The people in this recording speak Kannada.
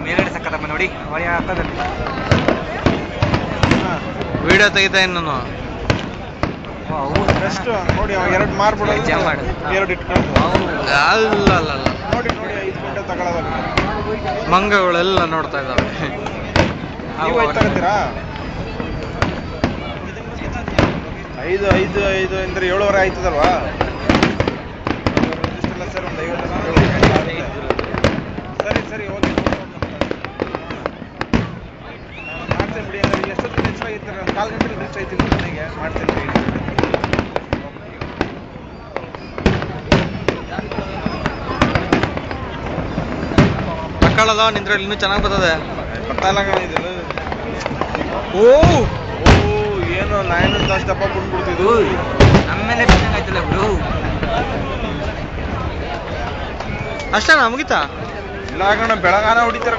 ಮೇಲ್ಗಡೆ ಸಕ್ಕತ್ತಮ್ಮ ನೋಡಿ ಹೊಳೆ ಹಾಕೋದಲ್ಲಿ ವಿಡಿಯೋ ತೆಗಿತಾ ಇನ್ನು ಎಷ್ಟು ನೋಡಿ ಎರಡು ಮಾರ್ಬಿಡೋದು ಎರಡು ಇಟ್ಕೊಂಡು ಅಲ್ಲ ಅಲ್ಲ ಅಲ್ಲ ನೋಡಿ ನೋಡಿ 5 ಗಂಟೆ ತಗೊಳ್ಳೋದು ಮಂಗಗಳೆಲ್ಲ ನೋಡ್ತಾ ಇದ್ದಾವೆ ನೀವು 5 ತಗೋತೀರಾ 5 5 5 ಅಂದ್ರೆ 7:30 ಆಯ್ತದಲ್ವಾ ಇಷ್ಟೆಲ್ಲ ಸರ್ ಒಂದು 50 ಸರಿ ಸರಿ ಓಕೆ ಮಾಡ್ತೇನೆ ಬಿಡಿ ಅಂದ್ರೆ ಎಷ್ಟೊತ್ತಿಗೆ ರೀಚ್ ಆಗಿರ್ತಾರೆ ಒಂದು 4 ಗಂಟೆಗೆ ರೀಚ್ ಆಯ್ತೀನಿ ಮನೆಗೆ ಮಾಡ್ತೇನೆ ಬಿಡಿ ಮಕ್ಕಳದ ನಿಂತ್ರಲ್ಲಿ ಇನ್ನೂ ಚೆನ್ನಾಗಿ ಬರ್ತದೆ ಬರ್ತಾಯಿಲ್ಲ ಇದು ಓ ಓ ಏನು 9 ತಾಸು ದಪ್ಪ ಬಂದ್ಬಿಡ್ತಿದ್ದು ನಮ್ಮೇಲೆ ಆಯ್ತಲ್ಲ ಬ್ರೋ ಅಷ್ಟೇನಾ ಮುಗಿತಾ ಇಲ್ಲ ಕಣ ಬೆಳಗಾನ ಹೊಡಿತಾರ